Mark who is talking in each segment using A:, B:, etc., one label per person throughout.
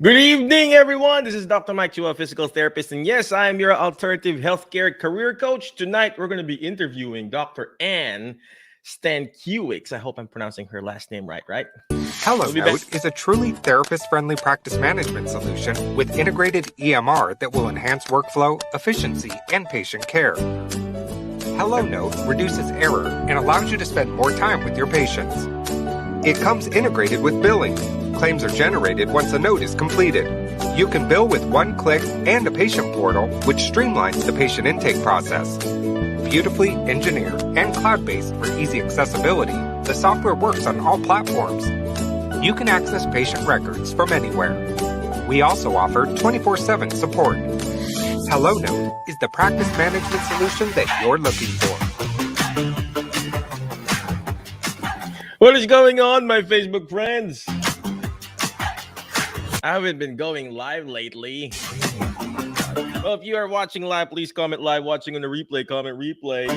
A: Good evening, everyone. This is Dr. Mike Chua, physical therapist. And yes, I am your alternative healthcare career coach. Tonight, we're going to be interviewing Dr. Ann Stankiewicz. I hope I'm pronouncing her last name right?
B: HelloNote is a truly therapist-friendly practice management solution with integrated EMR that will enhance workflow, efficiency, and patient care. HelloNote reduces error and allows you to spend more time with your patients. It comes integrated with billing. Claims are generated once a note is completed. You can bill with one click and a patient portal, which streamlines the patient intake process. Beautifully engineered and cloud-based for easy accessibility, the software works on all platforms. You can access patient records from anywhere. We also offer 24/7 support. HelloNote is the practice management solution that you're looking for.
A: What is going on, my Facebook friends? I haven't been going live lately. Well, if you are watching live, please comment live. Watching on the replay, comment replay.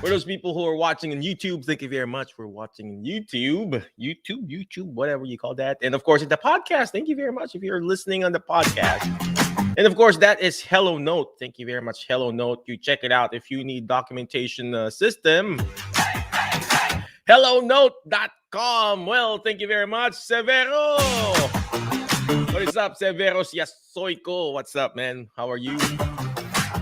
A: For those people who are watching on YouTube, thank you very much for watching on YouTube, whatever you call that. And of course, in the podcast, thank you very much if you're listening on the podcast. And of course, that is HelloNote. Thank you very much, HelloNote. You check it out if you need documentation system. HelloNote.com. Well, thank you very much, Severo. What is up, Severo Siasoyko? What's up, man? How are you?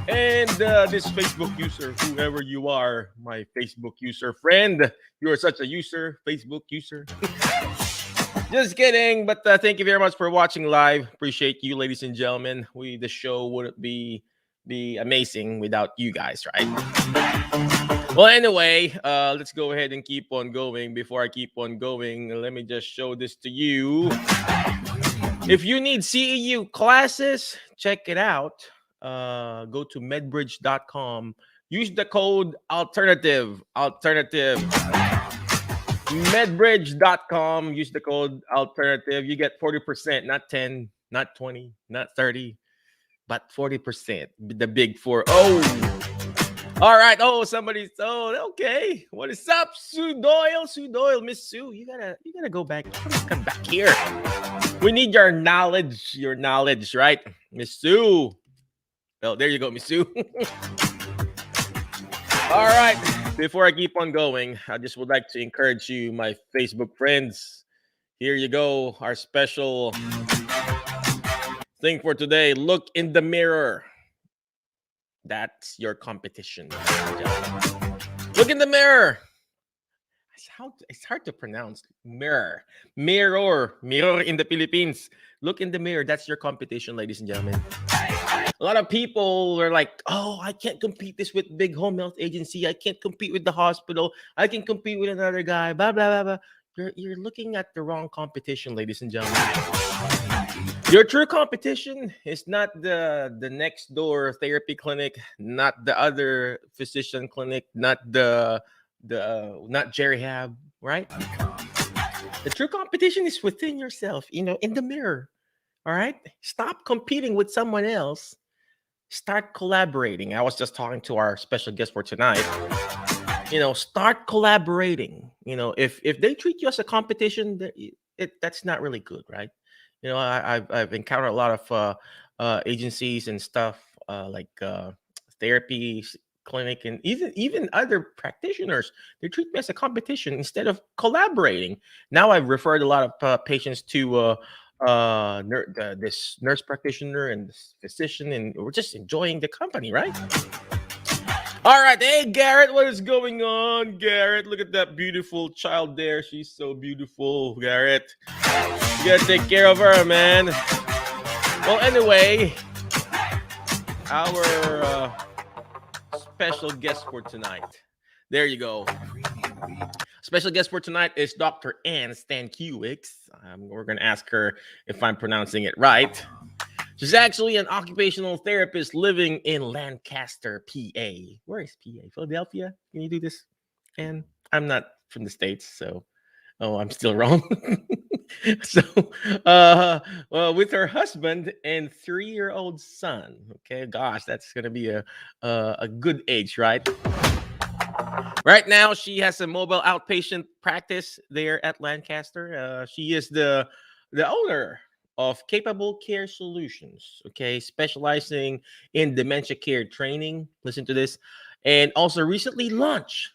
A: And this Facebook user, whoever you are, my Facebook user friend, you are such a user, Facebook user. Just kidding, but thank you very much for watching live. Appreciate you, ladies and gentlemen. The show wouldn't be amazing without you guys, right? Well, anyway, let's go ahead and keep on going. Before I keep on going, let me just show this to you. If you need CEU classes, check it out. Go to medbridge.com. Use the code alternative. Medbridge.com. Use the code alternative. You get 40%, not 10, not 20, not 30, but 40%. The big 4. Oh. All right. Oh, somebody's. Oh, okay. What is up, Sue Doyle? Sue Doyle, Miss Sue. You gotta go back. Come back here. We need your knowledge, right, Miss Sue? Oh, there you go, Miss Sue. All right. Before I keep on going, I just would like to encourage you, my Facebook friends. Here you go. Our special thing for today. Look in the mirror. That's your competition. Look in the mirror. It's hard to pronounce. Mirror in the Philippines. Look in the mirror. That's your competition, ladies and gentlemen. A lot of people are like, oh, I can't compete this with big home health agency. I can't compete with the hospital. I can compete with another guy. Blah, blah, blah, blah. You're looking at the wrong competition, ladies and gentlemen. Your true competition is not the next door therapy clinic, not the other physician clinic, not not Jerihab, right? The true competition is within yourself, in the mirror. All right? Stop competing with someone else. Start collaborating. I was just talking to our special guest for tonight. Start collaborating. If they treat you as a competition, that's not really good, right? I've encountered a lot of agencies and stuff like therapy clinic and even other practitioners. They treat me as a competition instead of collaborating. Now I've referred a lot of patients to this nurse practitioner and this physician, and we're just enjoying the company, right? All right. Hey, Garrett, what is going on, Garrett? Look at that beautiful child there. She's so beautiful, Garrett. You gotta take care of her, man. Well, anyway, our special guest for tonight. There you go. Special guest for tonight is Dr. Ann Stankiewicz. We're going to ask her if I'm pronouncing it right. She's actually an occupational therapist living in Lancaster, PA. Where is PA? Philadelphia? Can you do this? And I'm not from the States, so I'm still wrong. So, with her husband and 3-year-old son. Okay, gosh, that's gonna be a good age, right? Right now, she has a mobile outpatient practice there at Lancaster. She is the owner of Capable Care Solutions, okay, specializing in dementia care training. Listen to this. And also recently launched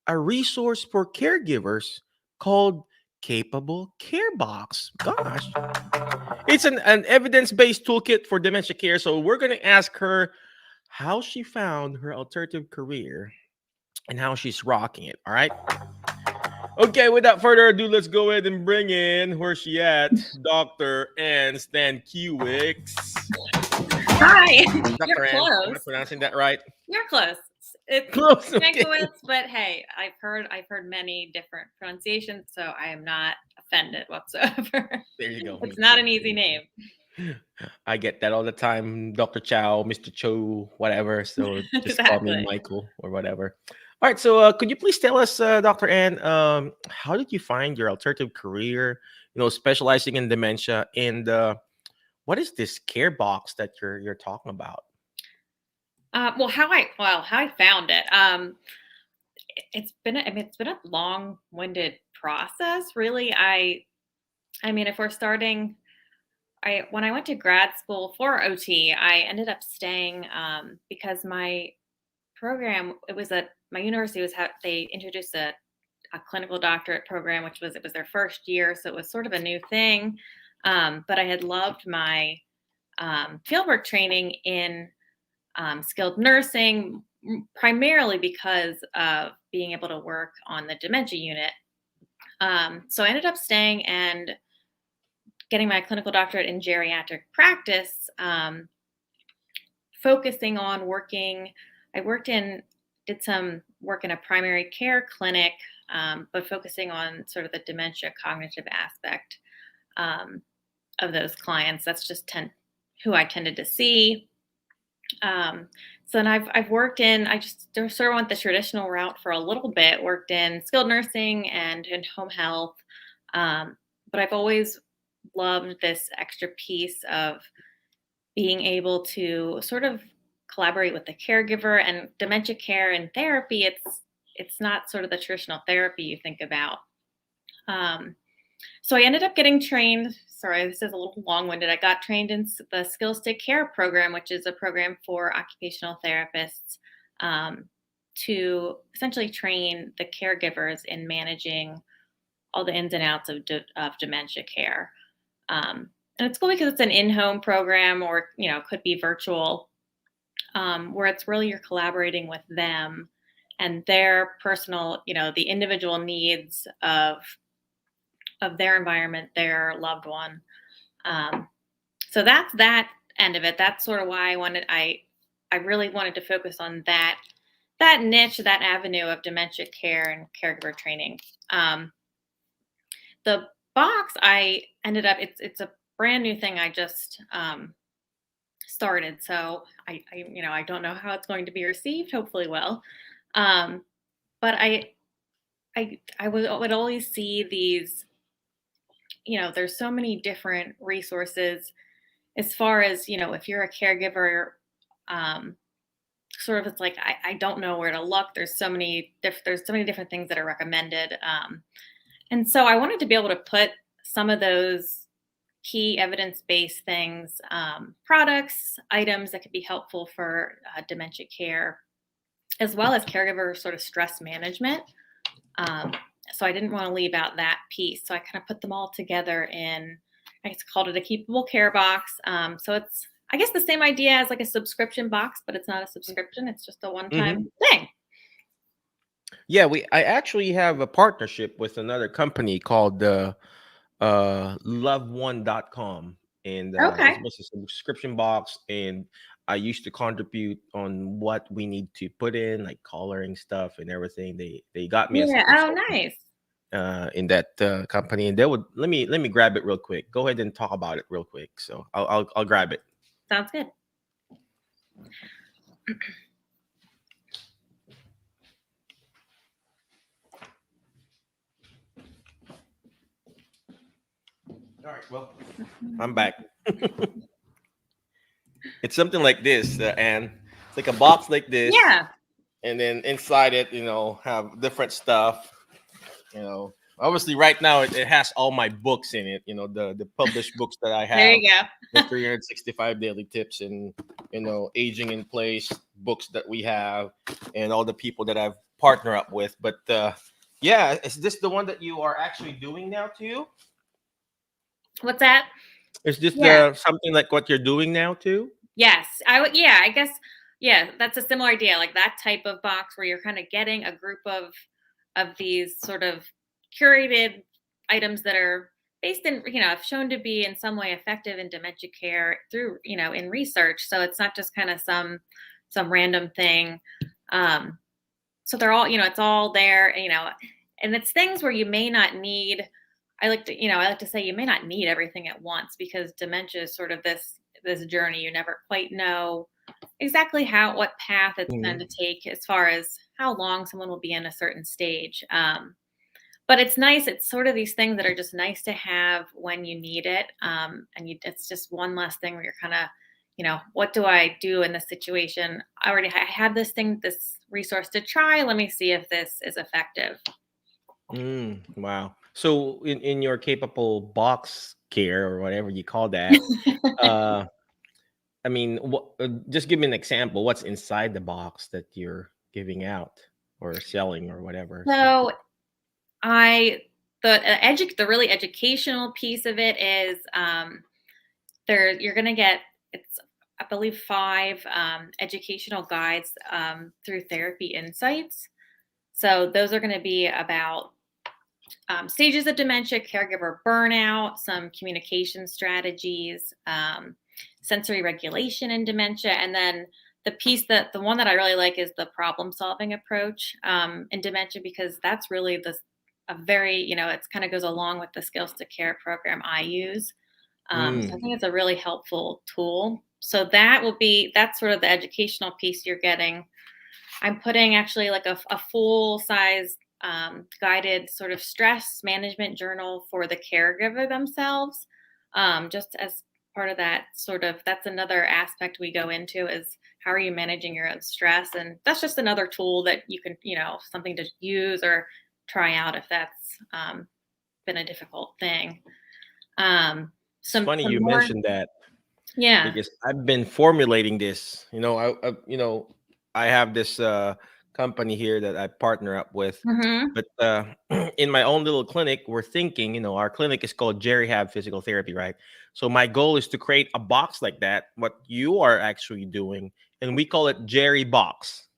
A: a resource for caregivers called Capable Care Box. Gosh, it's an evidence-based toolkit for dementia care. So we're going to ask her how she found her alternative career and how she's rocking it. All right. Okay, without further ado, let's go ahead and bring in, where's she at? Dr. Ann Stankiewicz.
C: Hi.
A: Dr.
C: You're
A: Ann, am I
C: close.
A: pronouncing that right?
C: You're close. It's
A: Close. Okay.
C: Stankiewicz, but hey, I've heard many different pronunciations, so I am not offended whatsoever.
A: There you go.
C: It's not an easy name.
A: I get that all the time, Dr. Chow, Mr. Cho, whatever. So just call me
C: Exactly.
A: Michael or whatever. All right. So could you please tell us, Dr. Ann, how did you find your alternative career? Specializing in dementia, and what is this care box that you're talking about?
C: Well, how I found it. It's been a long-winded process, really. I mean, if we're starting, when I went to grad school for OT, I ended up staying because my program, my university they introduced a clinical doctorate program, it was their first year, so it was sort of a new thing. But I had loved my fieldwork training in skilled nursing, primarily because of being able to work on the dementia unit. So I ended up staying and getting my clinical doctorate in geriatric practice, focusing on working. Did some work in a primary care clinic, but focusing on sort of the dementia cognitive aspect of those clients. That's just who I tended to see. So then I've worked in, I just sort of went the traditional route for a little bit, worked in skilled nursing and in home health. But I've always loved this extra piece of being able to sort of collaborate with the caregiver. And dementia care and therapy, it's not sort of the traditional therapy you think about. So I ended up getting trained. Sorry, this is a little long-winded. I got trained in the Skills to Care program, which is a program for occupational therapists to essentially train the caregivers in managing all the ins and outs of dementia care. And it's cool because it's an in-home program, or could be virtual, where it's really you're collaborating with them and their personal, the individual needs of their environment, their loved one. So that's that end of it. That's sort of why I really wanted to focus on that niche, that avenue of dementia care and caregiver training. The box I ended up, it's a brand new thing I just started. So I don't know how it's going to be received, hopefully well. But I would always see these, there's so many different resources as far as, if you're a caregiver, sort of, it's like, I don't know where to look. There's so many different things that are recommended. And so I wanted to be able to put some of those key evidence-based things, products, items that could be helpful for dementia care, as well as caregiver sort of stress management. So I didn't want to leave out that piece. So I kind of put them all together in, I guess, called it a Capable Care Box. So it's, I guess, the same idea as like a subscription box, but it's not a subscription. It's just a one-time thing.
A: Yeah, I actually have a partnership with another company called loveone.com. And
C: Okay.
A: it's a subscription box, and I used to contribute on what we need to put in, like coloring stuff and everything. They got me as a
C: Yeah. Oh,
A: consultant,
C: nice.
A: in that company, and they would let me grab it real quick. Go ahead and talk about it real quick. So I'll grab it.
C: Sounds good.
A: All right. Well, I'm back. It's something like this, and it's like a box like this.
C: Yeah.
A: And then inside it, have different stuff. Obviously, right now it has all my books in it. The published books that I
C: There
A: have,
C: you go.
A: the 365 daily tips, and aging in place books that we have, and all the people that I've partnered up with. But yeah, is this the one that you are actually doing now too?
C: What's that?
A: Is this
C: Yeah.
A: the something like what you're doing now too?
C: Yes, I would. Yeah, I guess. Yeah, that's a similar idea, like that type of box where you're kind of getting a group of these sort of curated items that are based in, have shown to be in some way effective in dementia care through, in research. So it's not just kind of some random thing. Um, so they're all, it's all there, and it's things where you may not need. I like to say you may not need everything at once because dementia is sort of this journey. You never quite know exactly what path it's going to
A: Mhm.
C: take as far as how long someone will be in a certain stage. But it's nice. It's sort of these things that are just nice to have when you need it. It's just one less thing where you're kind of, what do I do in this situation? I have this thing, this resource to try. Let me see if this is effective.
A: Wow. So in your capable box care or whatever you call that, uh, I mean, just give me an example. What's inside the box that you're giving out or selling or whatever? So,
C: So I the really educational piece of it is you're going to get, it's I believe 5 educational guides through Therapy Insights. So those are going to be about stages of dementia, caregiver burnout, some communication strategies, sensory regulation in dementia, and then the one that I really like is the problem solving approach in dementia, because that's really a very, it's kind of goes along with the Skills to Care program I use. So I
A: mm,
C: think it's a really helpful tool. So that's sort of the educational piece you're getting. I'm putting actually like a full size guided sort of stress management journal for the caregiver themselves. Just as part of that that's another aspect we go into is how are you managing your own stress? And that's just another tool that you can, something to use or try out if that's been a difficult thing.
A: it's funny
C: Some
A: you
C: more,
A: mentioned that
C: yeah.
A: because I've been formulating this. I have this company here that I partner up with,
C: Hmm.
A: but in my own little clinic, we're thinking. Our clinic is called Jerry Hab Physical Therapy, right? So my goal is to create a box like that, what you are actually doing, and we call it Jerry Box.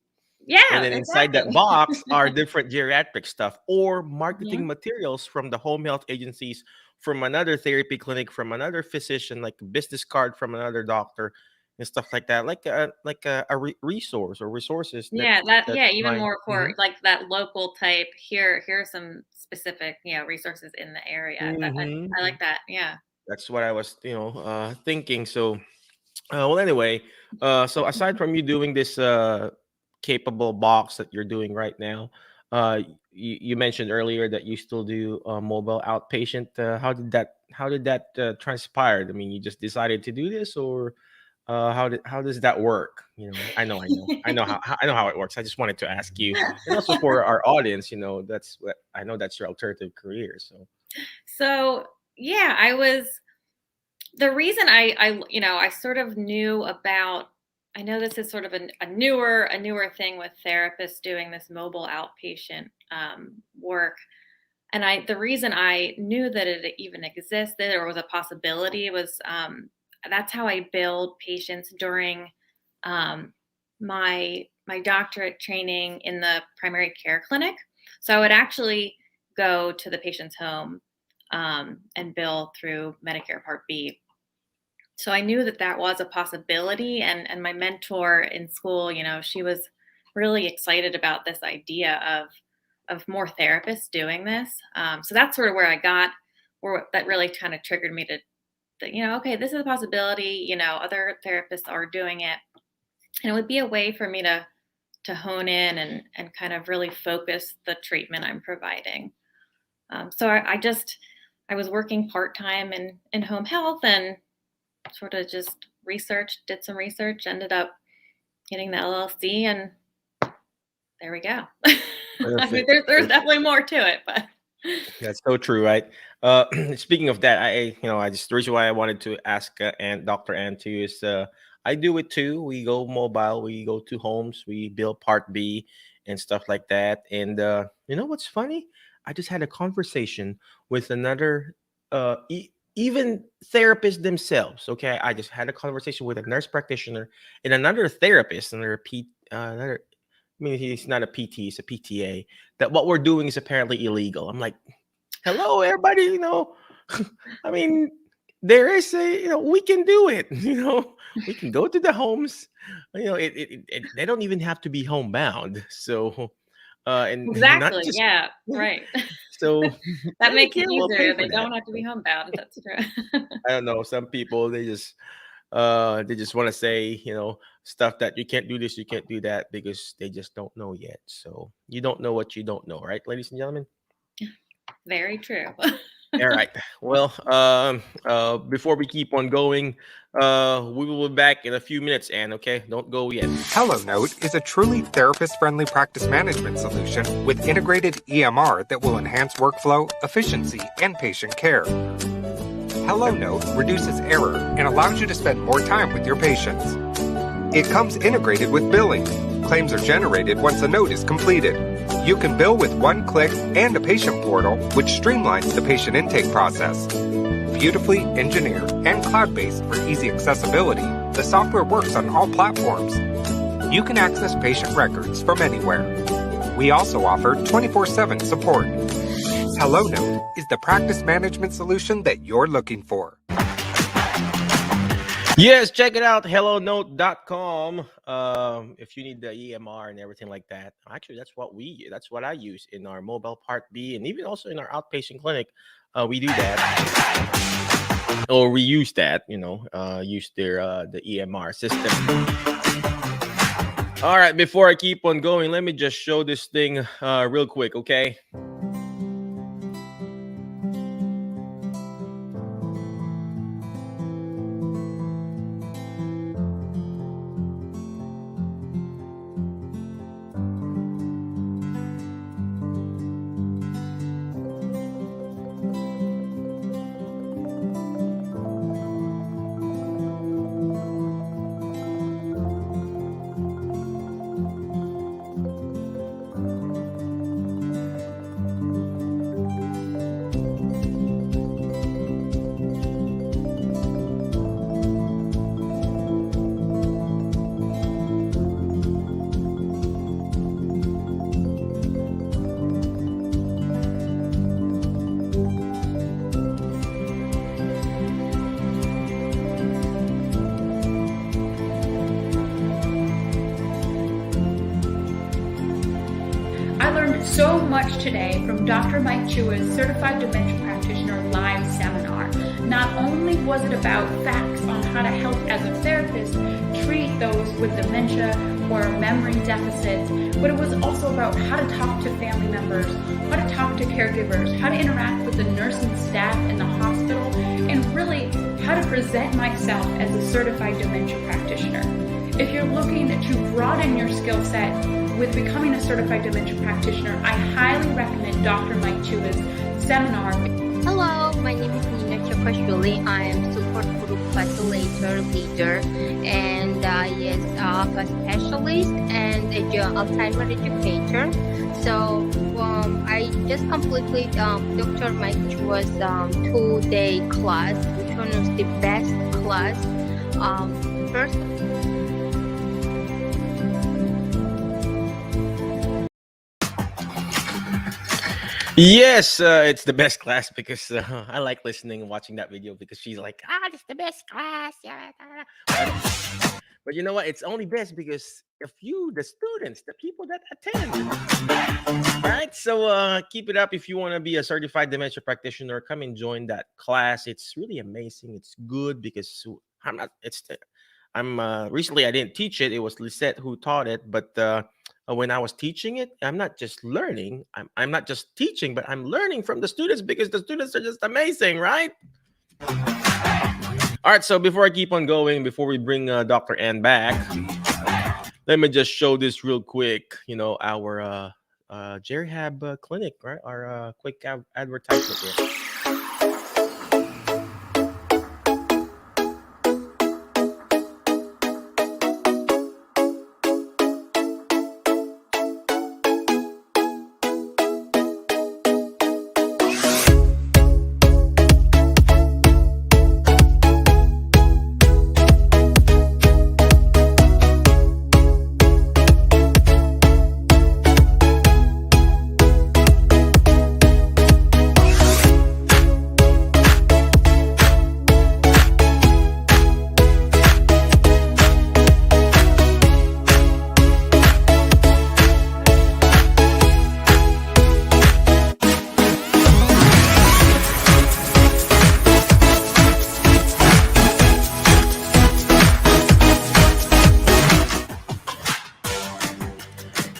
A: And
C: Yeah,
A: then inside that
C: exactly.
A: box are different geriatric stuff or marketing
C: Mhm.
A: materials from the home health agencies, from another therapy clinic, from another physician, like a business card from another doctor, and stuff like that, resource or resources that
C: Yeah,
A: that
C: even
A: my
C: more for
A: Mhm.
C: like that local type. Here are some specific, resources in the area. I like
A: Mhm.
C: that. Yeah.
A: That's what I was thinking. So well, anyway, so aside from you doing this capable box that you're doing right now, you mentioned earlier that you still do mobile outpatient. How did that transpire? I mean, you just decided to do this, or how does that work? I know how it works. I just wanted to ask you, and also for our audience, that's what I know, that's your alternative career. So.
C: So, yeah, the reason I sort of knew about, I know this is sort of a newer thing with therapists doing this mobile outpatient work. And the reason I knew that it even existed or was a possibility was that's how I billed patients during my doctorate training in the primary care clinic. So I would actually go to the patient's home and bill through Medicare Part B. So I knew that that was a possibility, and my mentor in school, she was really excited about this idea of more therapists doing this. So that's sort of where I got, where that really kind of triggered me to that, okay, this is a possibility. Other therapists are doing it, and it would be a way for me to hone in and kind of really focus the treatment I'm providing. So I was working part time in home health and sort of just did some research, ended up getting the LLC, and there we go. I mean,
A: Perfect.
C: there's
A: Perfect.
C: definitely more to it, but.
A: That's so true, right? Speaking of that, I just the reason why I wanted to ask and Dr. Ann too is I do it too. We go mobile, we go to homes, we build Part B and stuff like that. And you know what's funny? I just had a conversation with another, even therapists themselves. Okay, I just had a conversation with a nurse practitioner and another therapist, another. I mean, he's not a PT, he's a PTA. That what we're doing is apparently illegal. I'm like, hello everybody, I mean, there is we can do it. We can go to the homes. They don't even have to be homebound. So and not
C: Exactly.
A: just
C: Yeah. Right.
A: so
C: That makes it
A: Medicare will pay
C: easier.
A: for
C: They
A: that.
C: don't have to be homebound. That's true.
A: I don't know, some people they just want to say stuff that you can't do this, you can't do that, because they just don't know yet. So you don't know what you don't know, right, ladies and gentlemen?
C: Very true.
A: All right. Well, before we keep on going, we will be back in a few minutes, Anne. Okay, don't go yet.
B: HelloNote is a truly therapist-friendly practice management solution with integrated EMR that will enhance workflow, efficiency, and patient care. HelloNote reduces error and allows you to spend more time with your patients. It comes integrated with billing. Claims are generated once a note is completed. You can bill with one click and a patient portal, which streamlines the patient intake process. Beautifully engineered and cloud-based for easy accessibility, the software works on all platforms. You can access patient records from anywhere. We also offer 24/7 support. HelloNote is the practice management solution that you're looking for.
A: Yes, check it out, hellonote.com. If you need the EMR and everything like that. Actually, that's what I use in our mobile Part B, and even also in our outpatient clinic. We do that, or we use that, use the EMR system. All right, before I keep on going, let me just show this thing real quick, okay?
D: So much today from Dr. Mike Chua's Certified Dementia Practitioner live seminar. Not only was it about facts on how to help as a therapist treat those with dementia or memory deficits, but it was also about how to talk to family members, how to talk to caregivers, how to interact with the nursing staff in the hospital, and really how to present myself as a certified dementia practitioner. If you're looking to broaden your skill set with becoming a certified dementia practitioner, I highly recommend Dr. Mike Chua's seminar.
E: Hello, my name is Nina Chokashvili. I am support group facilitator leader and yes, a specialist and Alzheimer educator. So I just completed Dr. Mike Chua's 2-day class, which one was the best class. First.
A: Yes, it's the best class because I like listening and watching that video because she's like, it's the best class. Yeah. But you know what? It's only best because of you, the students, the people that attend. All right. So keep it up. If you want to be a certified dementia practitioner, come and join that class. It's really amazing. It's good because recently I didn't teach it. It was Lisette who taught it. But when I was teaching it, I'm not just learning. I'm not just teaching, but I'm learning from the students because the students are just amazing, right? All right. So before I keep on going, before we bring Dr. Ann back, let me just show this real quick. Our Jerry Hab Clinic, right? Our quick advertisement here.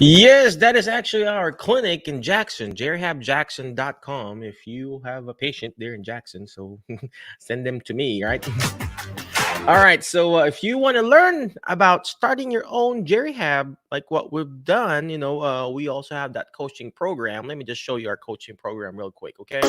A: Yes, that is actually our clinic in Jackson, jerryhabjackson.com. If you have a patient there in Jackson, so send them to me, right? All right. So if you want to learn about starting your own Jerry Hab, like what we've done, we also have that coaching program. Let me just show you our coaching program real quick, okay?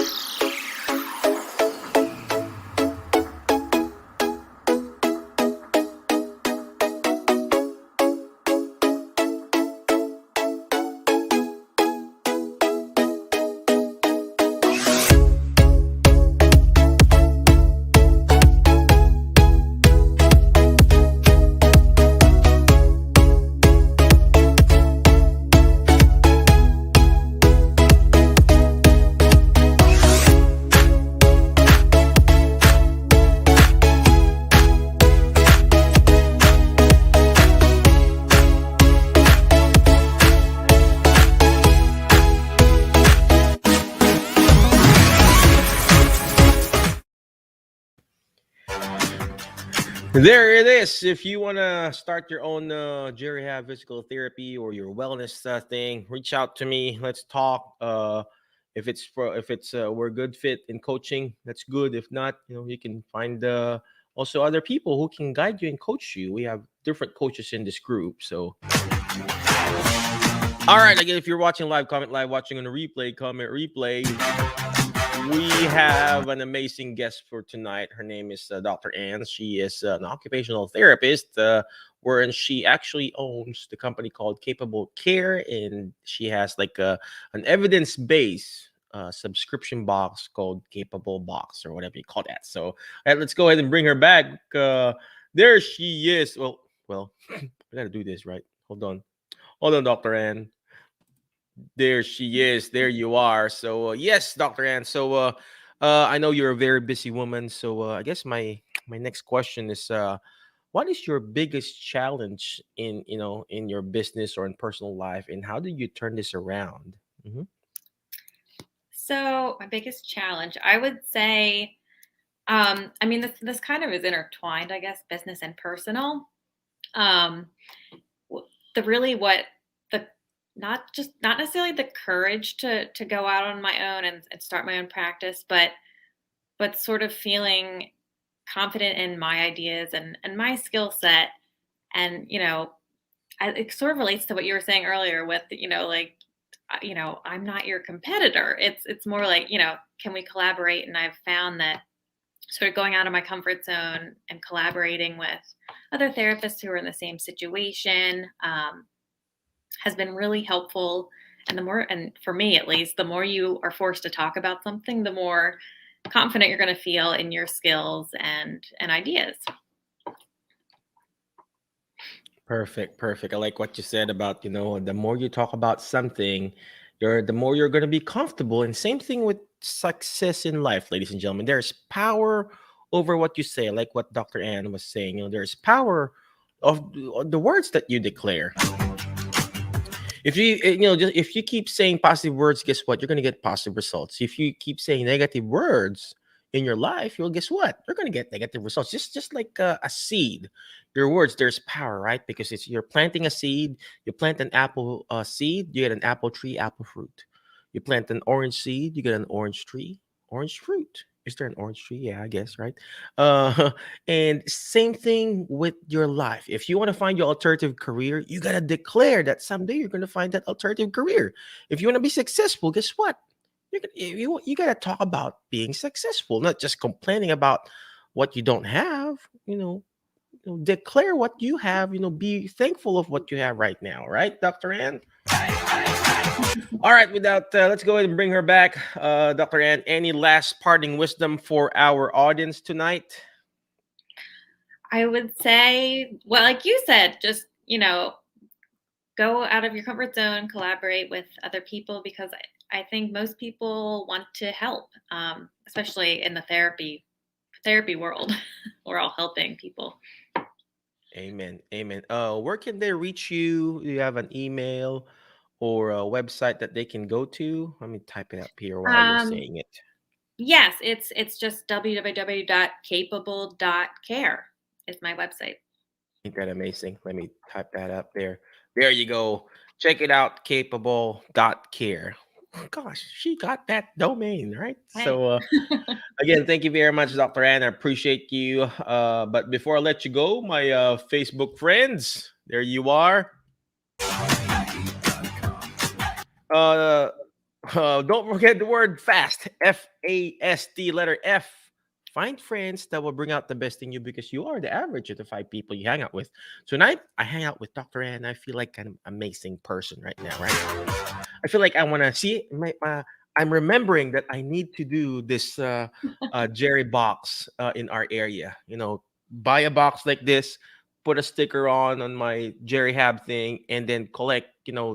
A: There it is. If you want to start your own Jerry Hab physical therapy or your wellness thing, reach out to me. Let's talk. If it's we're a good fit in coaching, that's good. If not, you can find also other people who can guide you and coach you. We have different coaches in this group. So, all right. Again, if you're watching live, comment live. Watching on a replay, comment replay. We have an amazing guest for tonight. Her name is Dr. Ann. She is an occupational therapist, wherein she actually owns the company called Capable Care, and she has like an evidence-based subscription box called Capable Box or whatever you call that. So, all right, let's go ahead and bring her back. There she is. Well, we gotta do this, right? Hold on, Dr. Ann. There she is. There you are. So yes, Dr. Ann. So I know you're a very busy woman. So I guess my next question is, what is your biggest challenge in your business or in personal life, and how did you turn this around? Mhm.
C: So my biggest challenge, I would say, this kind of is intertwined, I guess, business and personal. Um, the really what the not necessarily the courage to go out on my own and start my own practice, but sort of feeling confident in my ideas and my skill set, and it sort of relates to what you were saying earlier with I'm not your competitor. It's more like, can we collaborate? And I've found that sort of going out of my comfort zone and collaborating with other therapists who are in the same situation has been really helpful. And for me at least, the more you are forced to talk about something, the more confident you're going to feel in your skills and ideas.
A: Perfect. I like what you said about, the more you talk about something, the more you're going to be comfortable. And same thing with success in life, ladies and gentlemen. There's power over what you say, like what Dr. Ann was saying. There's power of the words that you declare. If if you keep saying positive words, guess what? You're going to get positive results. If you keep saying negative words in your life, guess what? You're going to get negative results. Just like a seed. Your words, there's power, right? Because you're planting a seed. You plant an apple seed, you get an apple tree, apple fruit. You plant an orange seed, you get an orange tree, orange fruit. Is there an orange tree? Yeah, I guess, right? Uh, and same thing with your life. If you want to find your alternative career, you got to declare that someday you're going to find that alternative career. If you want to be successful, guess what? You got to talk about being successful, not just complaining about what you don't have. Declare what you have. Be thankful of what you have right now, right, Dr. Ann? All right, let's go ahead and bring her back. Dr. Ann, any last parting wisdom for our audience tonight?
C: I would say, well, like you said, just, go out of your comfort zone, collaborate with other people, because I think most people want to help, especially in the therapy world. We're all helping people.
A: Amen. Where can they reach you? Do you have an email or a website that they can go to? Let me type it up here while you're saying it.
C: Yes, it's just www.capable.care is my website.
A: Ain't that amazing? Let me type that up there. There you go. Check it out, capable.care. Gosh, she got that domain, right?
C: Hey.
A: So again, thank you very much, Dr. Ann. I appreciate you. But before I let you go, my Facebook friends, there you are. Don't forget the word fast. FAST, letter F. Find friends that will bring out the best in you, because you are the average of the 5 people you hang out with. Tonight, I hang out with Dr. Ann. I feel like an amazing person right now, right? I feel like I want to see I'm remembering that I need to do this Jerry box in our area. Buy a box like this, put a sticker on my Jerry Hab thing, and then collect,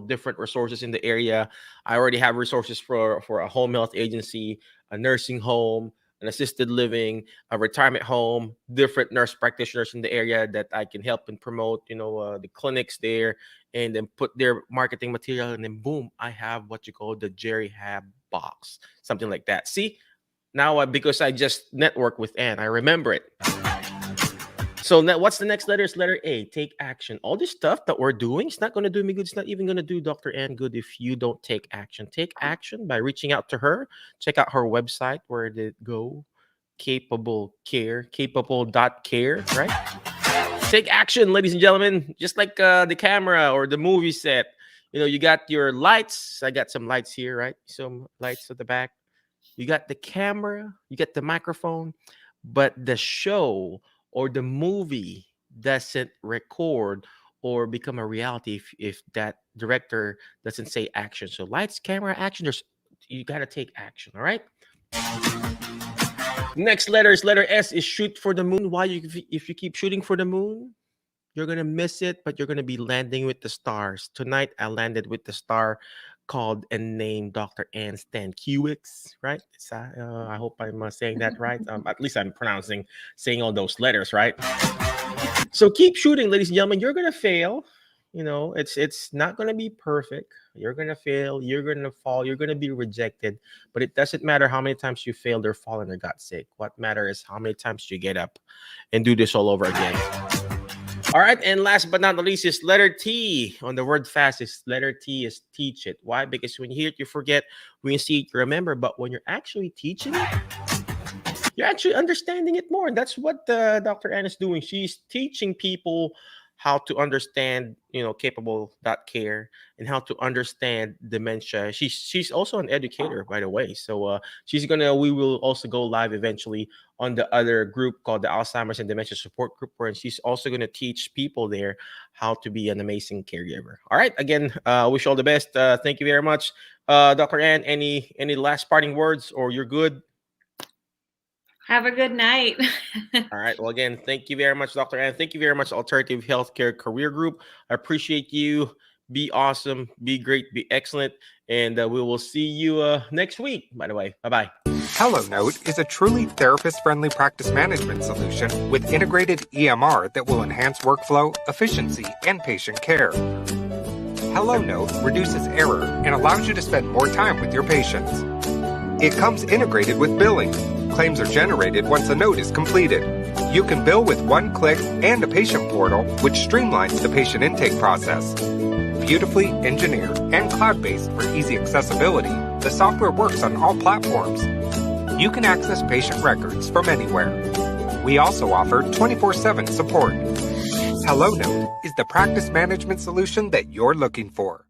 A: different resources in the area. I already have resources for a home health agency, a nursing home, an assisted living, a retirement home, different nurse practitioners in the area that I can help and promote, the clinics there, and then put their marketing material, and then boom, I have what you call the Jerry Hab box, something like that. See, now because I just networked with Ann, I remember it. So now what's the next letter? It's letter A, take action. All this stuff that we're doing, it's not going to do me good. It's not even going to do Dr. Ann good if you don't take action. Take action by reaching out to her. Check out her website. Where did it go? Capable.care, right? Take action, ladies and gentlemen. Just like the camera or the movie set. You got your lights. I got some lights here, right? Some lights at the back. You got the camera. You got the microphone. But the show or the movie doesn't record or become a reality if that director doesn't say action. So lights, camera, action. You got to take action. All right. Next letter is letter S, is shoot for the moon. Why? If you keep shooting for the moon, you're going to miss it, but you're going to be landing with the stars. Tonight, I landed with the star called and named Dr. Ann Stankiewicz, right? I hope I'm saying that right. At least I'm saying all those letters, right? So keep shooting, ladies and gentlemen. You're going to fail. It's not going to be perfect. You're going to fail. You're going to fall. You're going to be rejected. But it doesn't matter how many times you failed or fallen or got sick. What matters is how many times you get up and do this all over again. All right, and last but not the least is letter T. On the word fast, letter T is teach it. Why? Because when you hear it, you forget. When you see it, you remember. But when you're actually teaching it, you're actually understanding it more. And that's what Dr. Ann is doing. She's teaching people how to understand, capable.care and how to understand dementia. She's also an educator, by the way. So we will also go live eventually on the other group called the Alzheimer's and Dementia Support Group, where she's also going to teach people there how to be an amazing caregiver. All right. Again, wish you all the best. Thank you very much. Dr. Ann, any last parting words, or you're good?
C: Have a good night.
A: All right. Well, again, thank you very much, Dr. Ann. Thank you very much, Alternative Healthcare Career Group. I appreciate you. Be awesome. Be great. Be excellent. And we will see you next week, by the way. Bye-bye.
B: HelloNote is a truly therapist-friendly practice management solution with integrated EMR that will enhance workflow, efficiency, and patient care. HelloNote reduces error and allows you to spend more time with your patients. It comes integrated with billing. Claims are generated once a note is completed. You can bill with one click and a patient portal, which streamlines the patient intake process. Beautifully engineered and cloud-based for easy accessibility, the software works on all platforms. You can access patient records from anywhere. We also offer 24/7 support. HelloNote is the practice management solution that you're looking for.